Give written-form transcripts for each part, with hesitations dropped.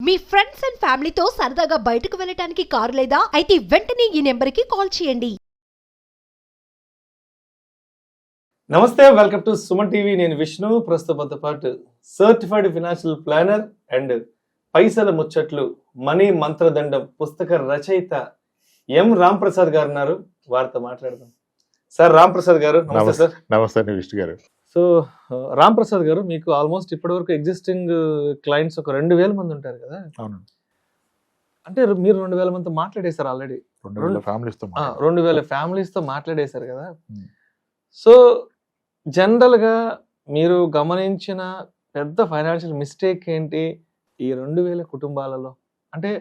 Me friends and ఫ్యామిలీతో సరదాగా బయటకు వెళ్ళటానికి కారు లేదా అయితే వెంటనే ఈ నెంబర్కి కాల్ చేయండి. నమస్తే, వెల్కమ్ టు సుమన్ టీవీ. నేను విష్ణు. ప్రస్తుతంతో పాటు సర్టిఫైడ్ ఫైనాన్షియల్ ప్లానర్ అండ్ పైసల ముచ్చట్లు మనీ మంత్రదండం పుస్తక రచయిత ఎం రామ్ ప్రసాద్ గారు ఉన్నారు. వారితో మాట్లాడదాం. సార్ రామ్ ప్రసాద్ గారు నమస్తే. సార్ నమస్తే విష్ణు గారు. సో రామ్ ప్రసాద్ గారు, మీకు ఆల్మోస్ట్ ఇప్పటి వరకు ఎగ్జిస్టింగ్ క్లయింట్స్ ఒక 2000 మంది ఉంటారు కదా? అవును. అంటే మీరు 2000 మందితో మాట్లాడేశారు ఆల్రెడీ. 2000 ఫ్యామిలీస్ తో మాట్లాడేశారు కదా? సో జనరల్ గా మీరు గమనించిన పెద్ద ఫైనాన్షియల్ మిస్టేక్ ఏంటి ఈ 2000 కుటుంబాలలో? అంటే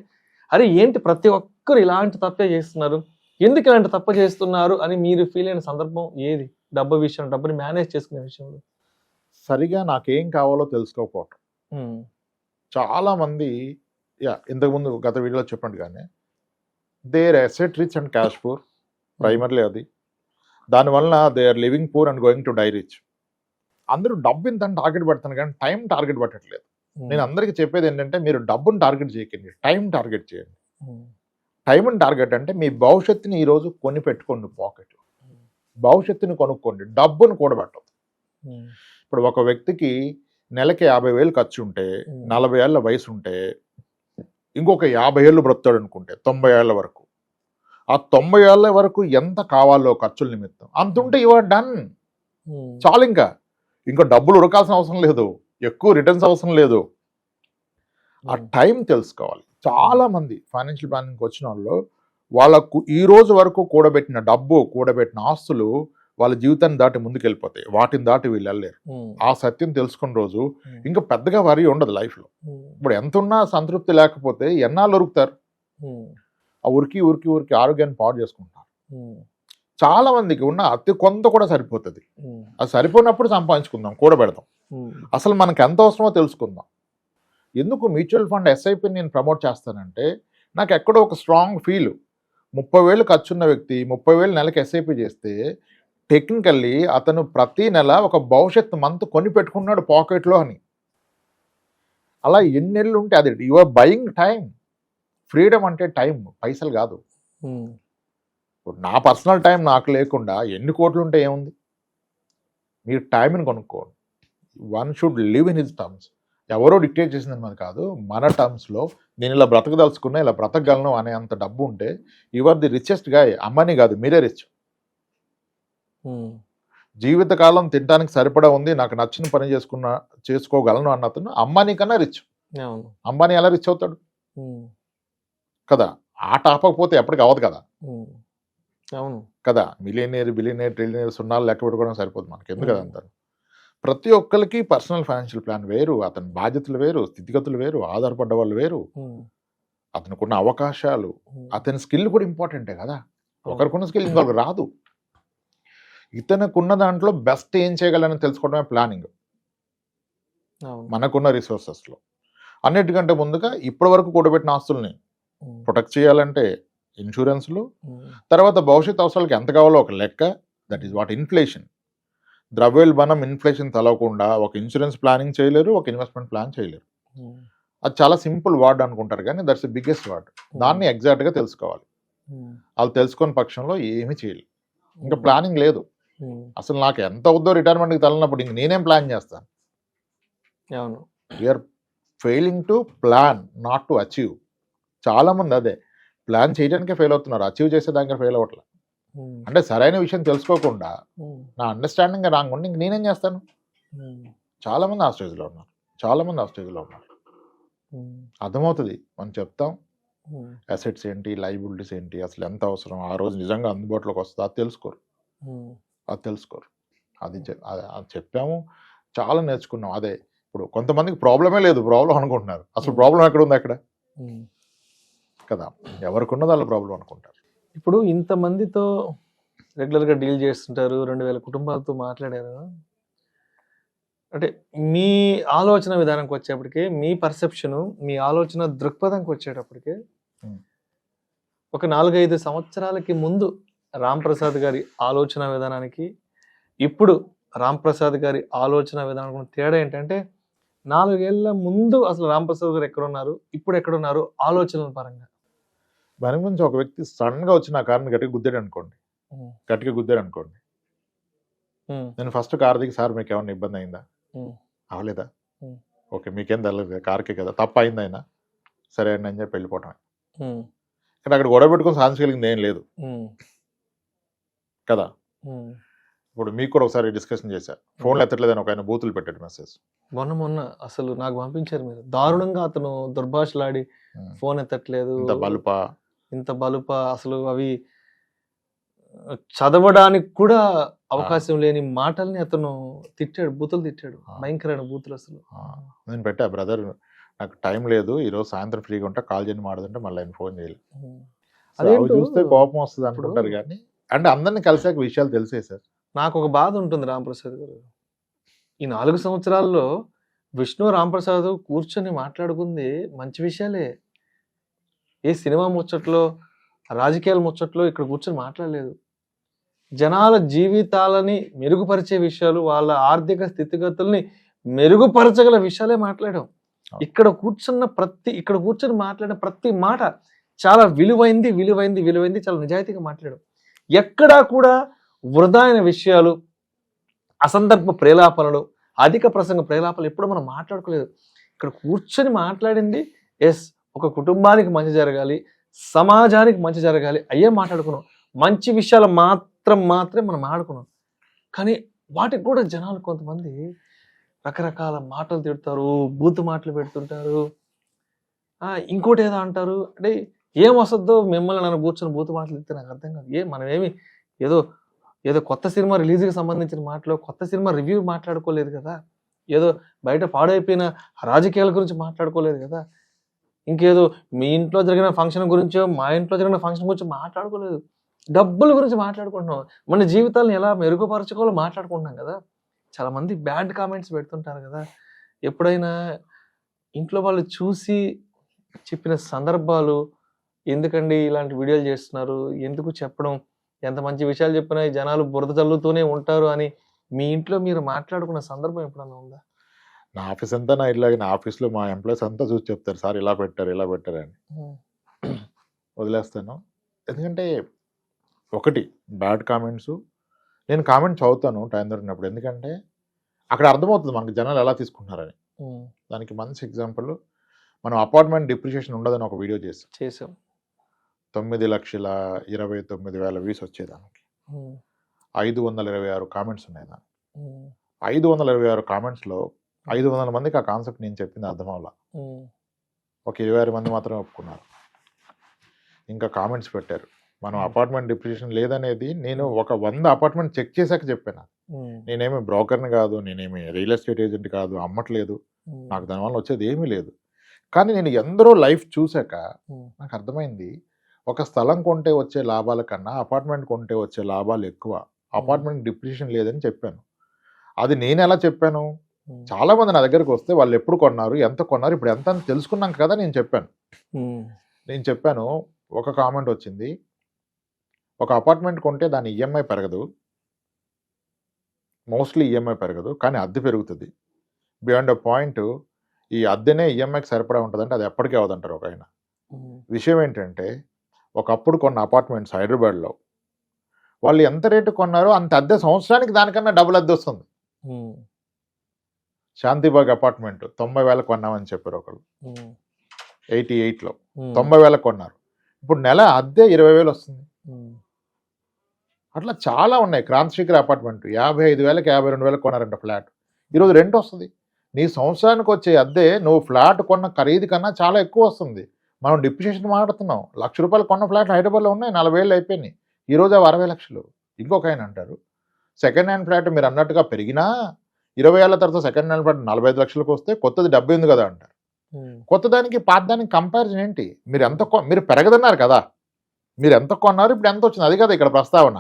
అరే ఏంటి ప్రతి ఒక్కరు ఇలాంటి తప్పే చేస్తున్నారు, ఎందుకు ఇలాంటి తప్పు చేస్తున్నారు అని మీరు ఫీల్ అయిన సందర్భం ఏది? డబ్బు విషయం, డబ్బుని మేనేజ్ చేసుకునే విషయంలో సరిగా నాకేం కావాలో తెలుసుకోకపోవటం. చాలా మంది ఇంతకుముందు గత వీడియోలో చెప్పండి కానీ there asset rich and cash poor, primarily అది. దానివల్ల they are living poor and going to die rich. అందరూ డబ్బు ఇంత టార్గెట్ పెడతాను కానీ టైం టార్గెట్ పెట్టట్లేదు. నేను అందరికీ చెప్పేది ఏంటంటే, మీరు డబ్బును టార్గెట్ చేయకండి, టైం టార్గెట్ చేయండి. టైంని టార్గెట్ అంటే మీ భవిష్యత్తుని ఈరోజు కొని పెట్టుకోండి, పాకెట్ భవిష్యత్తుని కొనుక్కోండి, డబ్బును కూడబెట్టదు. ఇప్పుడు ఒక వ్యక్తికి నెలకి 50,000 ఖర్చు ఉంటే, 40 ఏళ్ళ వయసు ఉంటే, ఇంకొక 50 ఏళ్ళు బ్రతాడు అనుకుంటే 90 ఏళ్ళ వరకు, ఆ 90 ఏళ్ళ వరకు ఎంత కావాలో ఖర్చుల నిమిత్తం అంత ఉంటే యువర్ డన్, చాలు. ఇంకా డబ్బులు ఉడకాల్సిన అవసరం లేదు, ఎక్కువ రిటర్న్స్ అవసరం లేదు. ఆ టైం తెలుసుకోవాలి. చాలా మంది ఫైనాన్షియల్ ప్లానింగ్కి వచ్చిన వాళ్ళు వాళ్ళకు ఈ రోజు వరకు కూడబెట్టిన డబ్బు, కూడబెట్టిన ఆస్తులు వాళ్ళ జీవితాన్ని దాటి ముందుకు వెళ్ళిపోతాయి, వాటిని దాటి వీళ్ళు వెళ్ళలేరు. ఆ సత్యం తెలుసుకున్న రోజు ఇంకా పెద్దగా వరి ఉండదు లైఫ్లో. ఇప్పుడు ఎంత ఉన్నా సంతృప్తి లేకపోతే ఎన్నాళ్ళు ఉరుకుతారు? ఆ ఉరికి ఉరికి ఉరికి ఆరోగ్యాన్ని పాడు చేసుకుంటారు. చాలా మందికి ఉన్న అతి కొంత కూడా సరిపోతుంది. అది సరిపోయినప్పుడు సంపాదించుకుందాం, కూడబెడదాం. అసలు మనకు ఎంత అవసరమో తెలుసుకుందాం. ఎందుకు మ్యూచువల్ ఫండ్ ఎస్ఐపి నేను ప్రమోట్ చేస్తానంటే, నాకు ఎక్కడో ఒక స్ట్రాంగ్ ఫీల్. 30,000 ఖర్చున్న వ్యక్తి 30,000 నెలకి ఎస్ఐపి చేస్తే టెక్నికల్లీ అతను ప్రతి నెల ఒక భవిష్యత్తు మంత్ కొని పెట్టుకున్నాడు పాకెట్లో అని. అలా ఎన్ని నెలలు ఉంటే అది you are buying time. Freedom అంటే టైం, పైసలు కాదు. ఇప్పుడు నా పర్సనల్ టైం నాకు లేకుండా ఎన్ని కోట్లు ఉంటే ఏముంది? మీరు టైంని కొనుక్కోండి. One should live in his terms. ఎవరో డిక్టేట్ చేసింది అది కాదు, మన టర్మ్స్లో నేను ఇలా బ్రతకదలుచుకున్నా, ఇలా బ్రతకగలను అనే అంత డబ్బు ఉంటే you are the richest guy. అమ్మని కాదు, మీరే రిచ్. జీవితకాలం తినడానికి సరిపడా ఉంది, నాకు నచ్చిన పని చేసుకోగలను అన్నతను అంబానీ కన్నా రిచ్. అంబానీ ఎలా రిచ్ అవుతాడు కదా? ఆట ఆపకపోతే ఎప్పటికి అవ్వదు కదా. కదా, మిలియనేర్, బిలియనేర్, ట్రిలియనేర్ సున్నాలు లెక్క పెట్టుకోవడం సరిపోదు మనకి, ఎందుకు కదా అంటారు. ప్రతి ఒక్కరికి పర్సనల్ ఫైనాన్షియల్ ప్లాన్ వేరు, అతని బాధ్యతలు వేరు, స్థితిగతులు వేరు, ఆధారపడ్డ వాళ్ళు వేరు, అతనుకున్న అవకాశాలు, అతని స్కిల్ కూడా ఇంపార్టెంటే కదా. ఒకరికున్న స్కిల్ ఇంకొకరికి రాదు. ఇతనుకున్న దాంట్లో బెస్ట్ ఏం చేయగలని తెలుసుకోవడమే ప్లానింగ్. మనకున్న రిసోర్సెస్లో అన్నిటికంటే ముందుగా ఇప్పటి వరకు కూడబెట్టిన ఆస్తుల్ని ప్రొటెక్ట్ చేయాలంటే ఇన్సూరెన్స్లు, తర్వాత భవిష్యత్ అవసరాలకి ఎంత కావాలో ఒక లెక్క, దట్ ఈస్ వాట్ ఇన్ఫ్లేషన్. ద్రవ్యోల్బణం, ఇన్ఫ్లేషన్ తలవకుండా ఒక ఇన్సూరెన్స్ ప్లానింగ్ చేయలేరు, ఒక ఇన్వెస్ట్మెంట్ ప్లాన్ చేయలేరు. అది చాలా సింపుల్ వర్డ్ అనుకుంటారు కానీ దట్స్ ది బిగ్గెస్ట్ వర్డ్. దాన్ని ఎగ్జాక్ట్గా తెలుసుకోవాలి. వాళ్ళు తెలుసుకున్న పక్షంలో ఏమీ చేయలేరు. ఇంకా ప్లానింగ్ లేదు. అసలు నాకు ఎంత అవుద్దో రిటైర్మెంట్కి తగిలినప్పుడు ఇంక నేనేం ప్లాన్ చేస్తాను? You're failing to plan, not to achieve. చాలామంది అదే ప్లాన్ చేయడానికే ఫెయిల్ అవుతున్నారు, అచీవ్ చేసేదానికి ఫెయిల్ అవ్వట్లేదు. అంటే సరైన విషయం తెలుసుకోకుండా నా అండర్స్టాండింగ్ రాంగ్ ఉండి ఇంక నేనేం చేస్తాను? చాలామంది ఆ స్టేజ్లో ఉన్నారు. అర్థమవుతుంది, మనం చెప్తాం అసెట్స్ ఏంటి, లైబిలిటీస్ ఏంటి, అసలు ఎంత అవసరం, ఆ రోజు నిజంగా అందుబాటులోకి వస్తుంది, అది తెలుసుకోరు. అది చెప్పాము, చాలా నేర్చుకున్నాం. అదే ఇప్పుడు కొంతమందికి ప్రాబ్లమే లేదు, ప్రాబ్లం అనుకుంటున్నారు. అసలు ప్రాబ్లం ఎక్కడ ఉంది అక్కడ కదా? ఎవరికి ఉన్నది వాళ్ళ ప్రాబ్లం అనుకుంటారు. ఇప్పుడు ఇంతమందితో రెగ్యులర్గా డీల్ చేస్తుంటారు, 2000 కుటుంబాలతో మాట్లాడారు. అంటే మీ ఆలోచన విధానంకి వచ్చేప్పటికి, మీ పర్సెప్షను, మీ ఆలోచన దృక్పథంకి వచ్చేటప్పటికి ఒక 4-5 సంవత్సరాలకి ముందు రామ్ ప్రసాద్ గారి ఆలోచన విధానానికి ఇప్పుడు రామ్ ప్రసాద్ గారి ఆలోచన విధానం తేడా ఏంటంటే, 4 ఏళ్ల ముందు అసలు రాంప్రసాద్ గారు ఎక్కడున్నారు, ఇప్పుడు ఎక్కడున్నారు ఆలోచనల పరంగా? దాని గురించి ఒక వ్యక్తి సడన్ గా వచ్చి నా కార్ని గట్టిగా గుద్దాడు అనుకోండి, నేను ఫస్ట్ కార్ దిగి సార్ మీకు ఏమన్నా ఇబ్బంది అయిందా, అవలేదా, ఓకే మీకేం తెలియదు కార్కే కదా, తప్ప అయింది అయినా సరే అండి అని చెప్పి వెళ్ళిపోవటం. కానీ అక్కడ గొడవ పెట్టుకుని సాధించగలిగింది ఏం లేదు కదా. ఇప్పుడు మీకు కూడా ఒకసారి డిస్కషన్ చేశారు, ఫోన్లు ఎత్తట్లేదని ఒక ఆయన బూతులు పెట్టాడు మెసేజ్ మొన్న అసలు నాకు పంపించారు మీరు, దారుణంగా అతను దుర్భాషలాడి ఫోన్ ఎత్తట్లేదు, ఇంత బలుప అసలు అవి చదవడానికి కూడా అవకాశం లేని మాటల్ని అతను తిట్టాడు, బూతులు తిట్టాడు, భయంకరమైన బూతులు. అసలు నేను పెట్టా, బ్రదర్ నాకు టైం లేదు ఈరోజు సాయంత్రం ఫ్రీగా ఉంటా కాల్ చేయని మాడుతుంటే మళ్ళీ ఆయన ఫోన్ చేయలేదు. అదే చూస్తే కోపం వస్తుంది అనుకుంటారు కానీ అంటే అందరినీ కలిసాక విషయాలు తెలిసే సార్. నాకు ఒక బాధ ఉంటుంది రాంప్రసాద్ గారు, ఈ 4 సంవత్సరాల్లో విష్ణు రాంప్రసాద్ కూర్చొని మాట్లాడుకుంది మంచి విషయాలే, ఏ సినిమా ముచ్చట్లో రాజకీయాల ముచ్చట్లో ఇక్కడ కూర్చొని మాట్లాడలేదు. జనాల జీవితాలని మెరుగుపరిచే విషయాలు, వాళ్ళ ఆర్థిక స్థితిగతుల్ని మెరుగుపరచగల విషయాలే మాట్లాడాం. ఇక్కడ కూర్చొని మాట్లాడిన ప్రతి మాట చాలా విలువైంది, చాలా నిజాయితీగా మాట్లాడాం. ఎక్కడా కూడా వృధా అయిన విషయాలు, అసందర్భ ప్రేలాపనలు, అధిక ప్రసంగ ప్రేలాపనలు ఎప్పుడు మనం మాట్లాడుకోలేదు. ఇక్కడ కూర్చొని మాట్లాడింది ఒక కుటుంబానికి మంచి జరగాలి, సమాజానికి మంచి జరగాలి అయ్యే మాట్లాడుకున్నాం. మంచి విషయాలు మాత్రమే మనం ఆడుకున్నాం. కానీ వాటికి కూడా జనాలు కొంతమంది రకరకాల మాటలు తిడతారు, బూతు మాటలు పెడుతుంటారు, ఇంకోటి ఏదో అంటారు. అంటే ఏం వస్తుందో మిమ్మల్ని నన్ను కూర్చొని బూతు మాటలు తిడితే నాకు అర్థం కాదు. మనమేమి ఏదో కొత్త సినిమా రిలీజ్కి సంబంధించిన మాటలు, కొత్త సినిమా రివ్యూ మాట్లాడుకోలేదు కదా, ఏదో బయట పాడైపోయిన రాజకీయాల గురించి మాట్లాడుకోలేదు కదా, ఇంకేదో మీ ఇంట్లో జరిగిన ఫంక్షన్ గురించో మా ఇంట్లో జరిగిన ఫంక్షన్ గురించి మాట్లాడుకోలేదు, డబ్బుల గురించి మాట్లాడుకుంటున్నాం, మన జీవితాలను ఎలా మెరుగుపరచుకోవాలో మాట్లాడుకుంటున్నాం కదా. చాలా మంది బ్యాడ్ కామెంట్స్ పెడుతుంటారు కదా. ఎప్పుడైనా ఇంట్లో వాళ్ళు చూసి చెప్పిన సందర్భాలు, ఎందుకండి ఇలాంటి వీడియోలు చేస్తున్నారు, ఎందుకు చెప్పడం, ఎంత మంచి విషయాలు చెప్పినా ఈ జనాలు బురద చల్లుతూనే ఉంటారు అని మీ ఇంట్లో మీరు మాట్లాడుకున్న సందర్భం ఎప్పుడన్నా ఉందా? నా ఆఫీస్ అంతా నా ఇలాగే, నా ఆఫీస్లో మా ఎంప్లాయీస్ అంతా చూసి చెప్తారు సార్ ఇలా పెట్టారు అని. వదిలేస్తాను. ఎందుకంటే ఒకటి బ్యాడ్ కామెంట్స్, నేను కామెంట్ చదువుతాను టైం దొరికినప్పుడు, ఎందుకంటే అక్కడ అర్థమవుతుంది మనకి జనాలు ఎలా తీసుకుంటున్నారని. దానికి మంచి ఎగ్జాంపుల్, మనం అపార్ట్మెంట్ డిప్రిషియేషన్ ఉండదని ఒక వీడియో చేసాం. 9,29,000 వ్యూస్ వచ్చేదానికి 526 కామెంట్స్ ఉన్నాయి. దానికి 526 కామెంట్స్లో 500 మందికి ఆ కాన్సెప్ట్ నేను చెప్పింది అర్థం అవ్వాల, ఒక 26 మంది మాత్రమే ఒప్పుకున్నారు. ఇంకా కామెంట్స్ పెట్టారు మనం అపార్ట్మెంట్ డిప్రిషియేషన్ లేదనేది. నేను ఒక 100 అపార్ట్మెంట్ చెక్ చేశాక చెప్పాను. నేనేమి బ్రోకర్ని కాదు, నేనేమి రియల్ ఎస్టేట్ ఏజెంట్ కాదు, అమ్మట్లేదు, నాకు దానివల్ల వచ్చేది ఏమీ లేదు. కానీ నేను ఎందరో లైఫ్ చూశాక నాకు అర్థమైంది, ఒక స్థలం కొంటే వచ్చే లాభాల కన్నా అపార్ట్మెంట్ కొంటే వచ్చే లాభాలు ఎక్కువ, అపార్ట్మెంట్ డిప్రిషియేషన్ లేదని చెప్పాను. అది నేను ఎలా చెప్పాను, చాలా మంది నా దగ్గరకు వస్తే వాళ్ళు ఎప్పుడు కొన్నారు, ఎంత కొన్నారు, ఇప్పుడు ఎంత అని తెలుసుకున్నాం కదా. నేను చెప్పాను ఒక కామెంట్ వచ్చింది, ఒక అపార్ట్మెంట్ కొంటే దాని ఈఎంఐ పెరగదు, మోస్ట్లీ ఈఎంఐ పెరగదు, కానీ అద్దె పెరుగుతుంది. బియాండ్ అ పాయింట్ ఈ అద్దెనే ఈఎంఐకి సరిపడా ఉంటుందంటే అది ఎప్పటికీ అవదంటారు ఒక ఆయన. విషయం ఏంటంటే ఒకప్పుడు కొన్న అపార్ట్మెంట్స్ హైదరాబాద్లో వాళ్ళు ఎంత రేటు కొన్నారో అంత అద్దె సంవత్సరానికి దానికన్నా డబుల్ అద్దె వస్తుంది. శాంతిబాగ్ అపార్ట్మెంట్ 90,000 కొన్నామని చెప్పారు ఒకళ్ళు, 88లో 90,000 కొన్నారు, ఇప్పుడు నెల అద్దె 20,000 వస్తుంది. అట్లా చాలా ఉన్నాయి. క్రాంతిశేఖర్ అపార్ట్మెంట్ 55,000కి 52,000 కొన్నారంట ఫ్లాట్, ఈరోజు రెంట్ వస్తుంది. నీ సంవత్సరానికి వచ్చే అద్దె నువ్వు ఫ్లాట్ కొన్న ఖరీదు కన్నా చాలా ఎక్కువ వస్తుంది. మనం డిప్రిషియేషన్ మాట్లాడుతున్నాం, ₹1,00,000 కొన్న ఫ్లాట్లు హైదరాబాద్లో ఉన్నాయి, 40,000 అయిపోయినాయి, ఈరోజు అవి 60 లక్షలు. ఇంకొక ఆయన అంటారు సెకండ్ హ్యాండ్ ఫ్లాట్ మీరు అన్నట్టుగా పెరిగినా 20 ఏళ్ల తర్వాత సెకండ్ హ్యాండ్ ఫ్లాట్ 45 లక్షలకు వస్తే కొత్తది 70 ఉంది కదా అంటారు. కొత్తదానికి పాతదానికి కంపారిజన్ ఏంటి? మీరు పెరగదన్నారు కదా, మీరు ఎంత కొన్నారు, ఇప్పుడు ఎంత వచ్చింది, అది కదా ఇక్కడ ప్రస్తావన.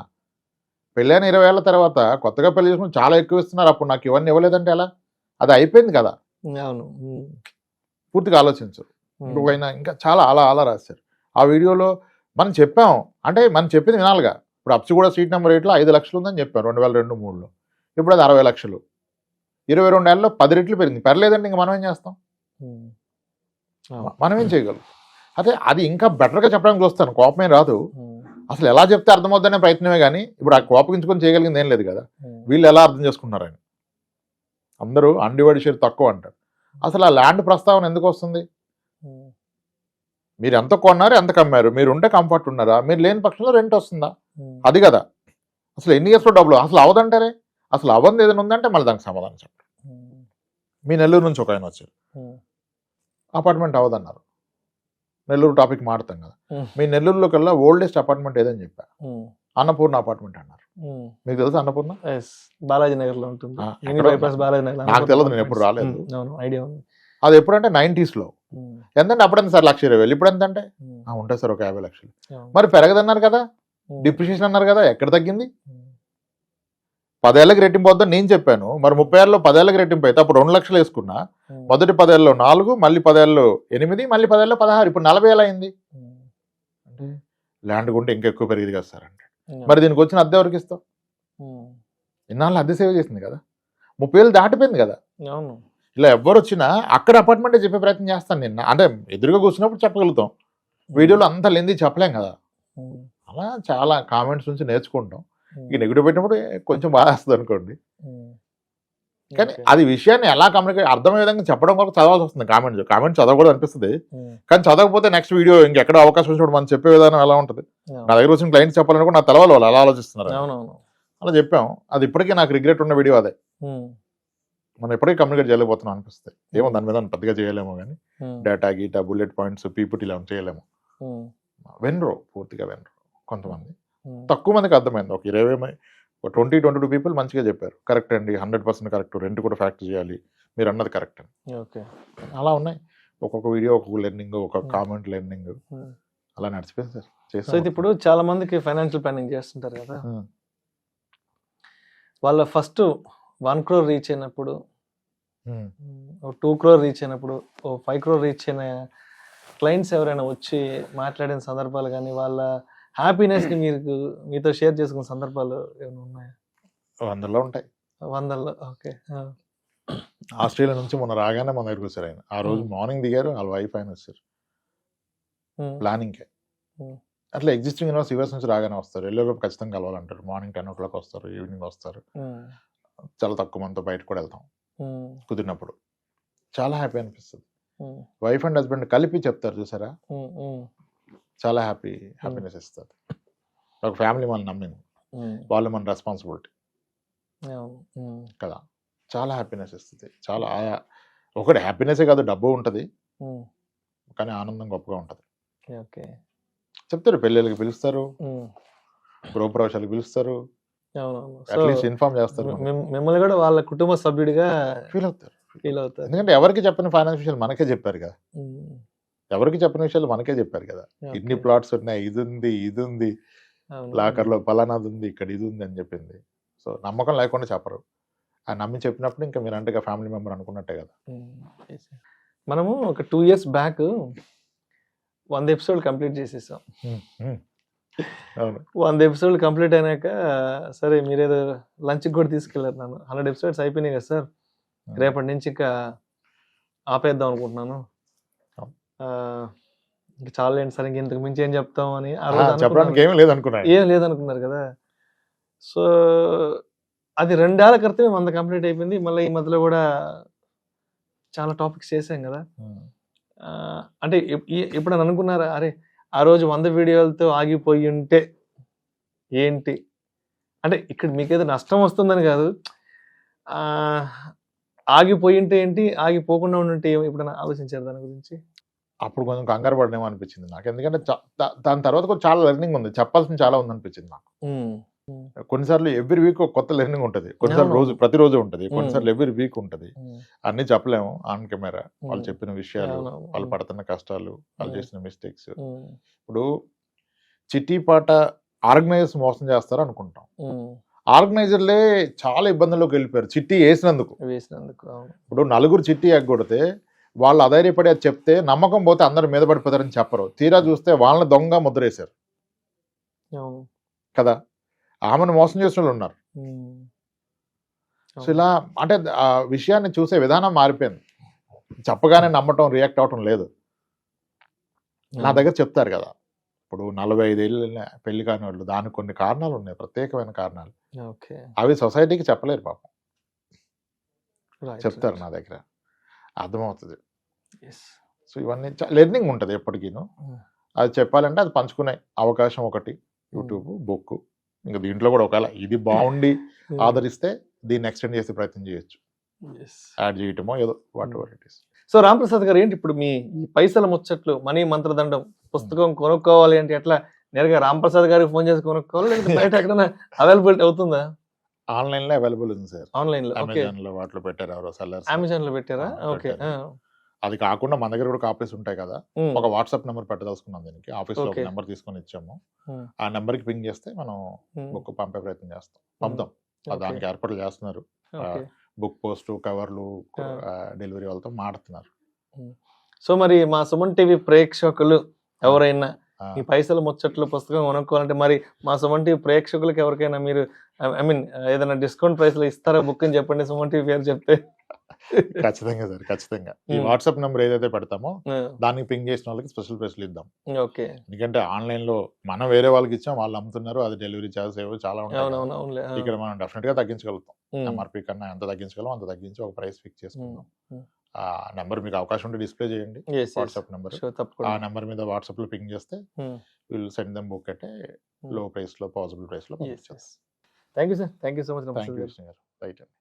పెళ్ళైన 20 ఏళ్ల తర్వాత కొత్తగా పెళ్లి చేసుకుని చాలా ఎక్కువ ఇస్తున్నారు, అప్పుడు నాకు ఇవన్నీ ఇవ్వలేదంటే ఎలా? అది అయిపోయింది కదా. పూర్తిగా ఆలోచించు. ఇంకొకైనా ఇంకా చాలా అలా రాశారు. ఆ వీడియోలో మనం చెప్పాం, అంటే మనం చెప్పింది వినాలిగా. ఇప్పుడు అప్సిగూడ స్ట్రీట్ నెంబర్ 8లో 5 లక్షలు ఉందని చెప్పాం 2002-03లో, ఇప్పుడు అది 60 లక్షలు. 22 ఏళ్ళలో 10 రెట్లు పెరిగింది. పెరలేదంటే ఇంక మనం ఏం చేస్తాం? మనం ఏం చేయగలం? అదే అది ఇంకా బెటర్గా చెప్పడానికి చూస్తాను, కోపమే రాదు. అసలు ఎలా చెప్తే అర్థమవుద్దనే ప్రయత్నమే కానీ ఇప్పుడు ఆ కోపగించుకొని చేయగలిగింది ఏం లేదు కదా. వీళ్ళు ఎలా అర్థం చేసుకుంటున్నారని అందరూ అన్డివైడెడ్ షేర్ తక్కువ అంటారు. అసలు ఆ ల్యాండ్ ప్రస్తావన ఎందుకు వస్తుంది? మీరు ఎంత కొన్నారు, ఎంత కమ్మారు, మీరు ఉంటే కంఫర్ట్ ఉన్నారా, మీరు లేని పక్షంలో రెంట్ వస్తుందా? అది కదా. అసలు ఎన్ని ఇయర్స్లో డబ్బులు అసలు అవదంటారే. అసలు అవ్వదు ఏదైనా ఉందంటే మళ్ళీ దానికి సమాధానం చెప్పండి. మీ నెల్లూరు నుంచి ఒక ఆయన వచ్చారు, అపార్ట్మెంట్ అవ్వదన్నారు. నెల్లూరు టాపిక్ మాడతాం కదా. మీ నెల్లూరులో కల్లా ఓల్డెస్ట్ అపార్ట్మెంట్ ఏదని చెప్పా, అన్నపూర్ణ అపార్ట్మెంట్ అన్నారు. మీకు తెలుసు అన్నపూర్ణ? బాలాజీ నగర్ లో ఉంటుంది. నాకు తెలియదు, నేను ఎప్పుడు రాలేదు. అది ఎప్పుడంటే 90s లో. ఎంతంటే అప్పుడెంత సార్ 1,20,000, ఇప్పుడు ఎంత అంటే ఉంటాయి సార్ ఒక 50 లక్షలు. మరి పెరగదన్నారు కదా, డిప్రిషియేషన్ అన్నారు కదా, ఎక్కడ తగ్గింది? 10 ఏళ్ళకి రెట్టింపు అవుతుందని నేను చెప్పాను. మరి 30 ఏళ్ళలో 10 ఏళ్ళకి రెట్టింపు అయితే అప్పుడు 2 లక్షలు వేసుకున్నా. మొదటి 10 ఏళ్ళలో 4, మళ్ళీ 10 ఏళ్ళలో 8, మళ్ళీ 10 ఏళ్ళలో 16, ఇప్పుడు 40 ఏళ్ళు అయింది. అంటే ల్యాండ్ కొంటే ఇంకా ఎక్కువ పెరిగింది కదా సార్ అంటే. మరి దీనికి వచ్చిన అద్దె ఎవరికి ఇస్తాం? ఇన్నాళ్ళు అద్దె సేవ్ చేసింది కదా, 30 ఏళ్ళు దాటిపోయింది కదా. ఇలా ఎవరు వచ్చినా అక్కడ అపార్ట్మెంటే చెప్పే ప్రయత్నం చేస్తాను. నిన్న అంటే ఎదురుగా కూర్చున్నప్పుడు చెప్పగలుగుతాం, వీడియోలో అంత లెంది చెప్పలేం కదా. అలా చాలా కామెంట్స్ నుంచి నేర్చుకుంటాం. ఈ నెగిటివ్ పెట్టినప్పుడు కొంచెం బాధ వస్తుంది అనుకోండి, కానీ అది విషయాన్ని ఎలా కమ్యూనికేట్ అర్థమయ్యే విధంగా చెప్పడం వరకు చదవాల్సి వస్తుంది. కామెంట్ చదవకూడదు అనిపిస్తుంది, కానీ చదవకపోతే నెక్స్ట్ వీడియో ఇంకెక్కడ అవకాశం వచ్చినప్పుడు మనం చెప్పే విధానం ఎలా ఉంటుంది. నా దగ్గర వచ్చిన క్లయింట్స్ చెప్పాలనుకో నాకు తెలవాలి వాళ్ళు అలా ఆలోచిస్తున్నారు. అలా చెప్పాం. అది ఇప్పటికీ నాకు రిగ్రెట్ ఉన్న వీడియో అదే. మనం ఎప్పటికీ కమ్యూనికేట్ చేయలేకపోతున్నాం అనిపిస్తుంది. ఏమో దాని మీద పెద్దగా చేయలేమో కానీ డేటా గీటా బుల్లెట్ పాయింట్స్ పీపీటీ ఇలా చేయలేము. వెనరు పూర్తిగా వెనరు. కొంతమంది తక్కువ మందికి అర్థమైంది. ఒక 20-22 పీపుల్ మంచిగా చెప్పారు, కరెక్ట్ అండి, 100% కరెక్ట్, రెంట్ కూడా ఫ్యాక్టర్ చేయాలి, మీరు అన్నది కరెక్ట్ అని. అలా ఉన్నాయి. ఒక్కొక్క వీడియో ఒక్కొక్క లెర్నింగ్, ఒక్కొక్క కామెంట్ లెర్నింగ్, అలా నడిచిపోయింది సార్. సో ఇప్పుడు చాలా మందికి ఫైనాన్షియల్ ప్లానింగ్ చేస్తుంటారు కదా, వాళ్ళ ఫస్ట్ 1 crore రీచ్ అయినప్పుడు, 2 crore రీచ్ అయినప్పుడు, 5 crore రీచ్ అయిన క్లయింట్స్ ఎవరైనా వచ్చి మాట్లాడిన సందర్భాలు కానీ వాళ్ళ హ్యాపీనెస్ ని మీతో షేర్ చేసుకున్న సందర్భాలు ఏమైనా ఉన్నాయా? 100లో ఉంటాయి. 100లో. ఓకే. ఆస్ట్రేలియా నుంచి మొన్న రాగానే మన దగ్గరికి వచ్చారు ఆయన. ఆ రోజు మార్నింగ్ దిగారు, వాళ్ళ వైఫ్ ఆయన వచ్చారు ప్లానింగ్కే. అట్లా ఎగ్జిస్టింగ్ యూనివర్స్ యూఎస్ నుంచి రాగానే వస్తారు, ఎల్లోపు ఖచ్చితంగా కలవాలంటారు. మార్నింగ్ 10 o'clock వస్తారు, ఈవినింగ్ వస్తారు. చాలా తక్కువ మందితో బయట కూడా వెళ్తాం కుదిరినప్పుడు. చాలా హ్యాపీ అనిపిస్తుంది. వైఫ్ అండ్ హస్బెండ్ కలిపి చెప్తారు చూసారా, చాలా హ్యాపీనెస్ ఇస్తుంది. ఒక ఫ్యామిలీ మనం నమ్మింది, వాళ్ళు మన రెస్పాన్సిబిలిటీ కదా, చాలా హ్యాపీనెస్ ఇస్తుంది. చాలా ఒకటి హ్యాపీనెసే కాదు, డబ్బు ఉంటుంది కానీ ఆనందం గొప్పగా ఉంటుంది. చెప్తారు, పెళ్ళిళ్ళకి పిలుస్తారు, గృహప్రవేశాలకు పిలుస్తారు, అట్లీస్ట్ ఇన్ఫార్మ్ చేస్తారు, మిమ్మల్ని కూడా వాళ్ళ కుటుంబ సభ్యుడిగా ఫీల్ అవుతారు. ఎందుకంటే ఎవరికి చెప్పిన ఫైనాన్స్ విషయాలు మనకే చెప్పారు కదా, ఎవరికి చెప్పిన విషయాలు మనకే చెప్పారు కదా. ఇన్ని ప్లాట్స్ ఉన్నాయి, ఇది ఉంది లాకర్లో పలానాది ఉంది, ఇక్కడ ఇది ఉంది అని చెప్పింది. సో నమ్మకం లేకుండా చెప్పరు. ఆ నమ్మి చెప్పినప్పుడు ఇంకా మీరు అంటే ఫ్యామిలీ మెంబర్ అనుకున్నట్టే కదా. మనము ఒక 2 years బ్యాక్ 100 episodes కంప్లీట్ చేసేసాం. 100 episodes కంప్లీట్ అయినాక సరే మీరేదో లంచ్కి కూడా తీసుకెళ్ళారు నన్ను. 100 episodes అయిపోయినాయి కదా సార్, రేపటి నుంచి ఇంకా ఆపేద్దాం అనుకుంటున్నాను, ఇంకా చాలా ఏంటి సార్, ఇంతకు మించి ఏం చెప్తాం అని చెప్పడానికి ఏం లేదనుకున్నారు కదా. సో అది 2 ఏళ్ల క్రితమే 100 కంప్లీట్ అయిపోయింది. మళ్ళీ ఈ మధ్యలో కూడా చాలా టాపిక్స్ చేసాం కదా. అంటే ఇప్పుడు అని అనుకున్నారా, అరే ఆ రోజు 100 వీడియోలతో ఆగిపోయి ఉంటే ఏంటి అంటే, ఇక్కడ మీకేదో నష్టం వస్తుందని కాదు, ఆగిపోయి ఉంటే ఏంటి, ఆగిపోకుండా ఉంటే ఇప్పుడు ఆలోచించారు దాని గురించి? అప్పుడు కొంచెం కంగారు పడనేమో అనిపించింది నాకు, ఎందుకంటే దాని తర్వాత కూడా చాలా లెర్నింగ్ ఉంది, చెప్పాల్సింది చాలా ఉంది అనిపించింది నాకు. కొన్నిసార్లు ఎవ్రీ వీక్ ఒక కొత్త లెర్నింగ్ ఉంటుంది, కొన్నిసార్లు ప్రతిరోజు ఉంటుంది, కొన్నిసార్లు ఎవ్రీ వీక్ ఉంటుంది. అన్ని చెప్పలేము ఆన్ కెమెరా. వాళ్ళు చెప్పిన విషయాలు, వాళ్ళు పడుతున్న కష్టాలు, వాళ్ళు చేసిన మిస్టేక్స్. ఇప్పుడు చిట్టి పాట ఆర్గనైజర్స్ మోసం చేస్తారు అనుకుంటాం, ఆర్గనైజర్లే చాలా ఇబ్బందుల్లోకి వెళ్ళిపోయారు చిట్టి వేసినందుకు. ఇప్పుడు 4 చిట్టి ఎగ్గొడితే వాళ్ళు అధైర్యపడి అది చెప్తే నమ్మకం పోతే అందరు మీద పడిపోతారని చెప్పరు, తీరా చూస్తే వాళ్ళని దొంగ ముద్రేశారు కదా. ఆమెను మోసం చేసిన వాళ్ళు ఉన్నారు. సో ఇలా అంటే ఆ విషయాన్ని చూసే విధానం మారిపోయింది. చెప్పగానే నమ్మటం, రియాక్ట్ అవటం లేదు. నా దగ్గర చెప్తారు కదా, ఇప్పుడు 45 ఏళ్ళు పెళ్లి కాని వాళ్ళు, దానికి కొన్ని కారణాలు ఉన్నాయి, ప్రత్యేకమైన కారణాలు. ఓకే, అవి సొసైటీకి చెప్పలేరు పాపం, రైట్, చెప్తారు నా దగ్గర, అర్థమవుతుంది. ఎస్. సో ఇవన్నీ లెర్నింగ్ ఉంటుంది ఎప్పటికీను. అది చెప్పాలంటే అది పంచుకునే అవకాశం ఒకటి, యూట్యూబ్, బుక్. ఇంకా దీంట్లో కూడా ఒకవేళ ఇది బాగుండి ఆదరిస్తే దీన్ని ఎక్స్టెండ్ చేసే ప్రయత్నం చేయొచ్చు, యాడ్ చేయటమో ఏదో what ever it is. So Ramprasad గారు, ఏంటి ఇప్పుడు మీ ఈ పైసల ముచ్చట్లు, మనీ మంత్రదండం పుస్తకం కొనుక్కోవాలి అంటే ఎట్లా, నేరుగా రాంప్రసాద్ గారికి ఫోన్ చేసి కొనుక్కోవాలి, లేకపోతే బయట ఎక్కడైనా అవైలబిలిటీ అవుతుందా? ఆన్లైన్ లో అవైలబుల్ ఉంది సార్, ఆన్లైన్ లో. ఓకే, అమెజాన్ లో వాటిలో పెట్టారు ఎవరో సెల్లర్స్. అమెజాన్ లో పెట్టారా? ఓకే. అది కాకుండా మన దగ్గర కూడా కాపీస్ ఉంటాయి కదా, ఒక వాట్సాప్ నెంబర్ పెట్టదలుచుకున్నాం దీనికి. ఆఫీస్ లో ఒక నెంబర్ తీసుకొని ఇచ్చాము, ఆ నెంబర్ కి పింగ్ చేస్తే మనం బుక్ పంపే ప్రయత్నం చేస్తాం, పంపుతాం. దానికి ఏర్పాట్లు చేస్తున్నారు, బుక్ పోస్ట్, కవర్లు, డెలివరీ వాళ్ళతో మాడుతున్నారు. సో మరి మా సుమన్ టీవీ ప్రేక్షకులు ఎవరైనా ఈ పైసల ముచ్చట్లు పుస్తకం కొనుక్కోవాలంటే మరి మా సుమన్ టీవీ ప్రేక్షకులకు ఎవరికైనా మీరు ఐ మీన్ ఏదైనా డిస్కౌంట్ ప్రైస్ లో ఇస్తారా బుక్ అని చెప్పండి, సుమన్ టీవీ పేరు చెప్తే. ఖచ్చితంగా సార్, ఖచ్చితంగా. ఈ వాట్సాప్ నెంబర్ ఏదైతే పెడతామో దానికి పింగ్ చేసిన వాళ్ళకి స్పెషల్ ప్రైస్లు ఇద్దాం. ఓకే, ఎందుకంటే ఆన్లైన్ లో మనం వేరే వాళ్ళకి ఇచ్చాం, వాళ్ళు అమ్ముతున్నారు, అది డెలివరీ చార్జెస్ ఏవో చాలా ఉంటాయి. ఇక్కడ మనం డెఫినెట్ గా తగ్గించగలుగుతాం, ఎంఆర్పీ కన్నా ఎంత తగ్గించగలం అంత తగ్గించి ఒక ప్రైస్ ఫిక్స్ చేసుకుందాం. ఆ నెంబర్ మీకు అవకాశం ఉంటే డిస్ప్లే చేయండి, వాట్సాప్ నెంబర్. ఆ నెంబర్ మీద వాట్సాప్ లో పింగ్ చేస్తే విల్ సెండ్ దెమ్ బుక్ అంటే లో ప్రైస్ లో, పాసిబుల్ ప్రైస్ లో. Thank you sir, thank you so much. Thank you right అండి.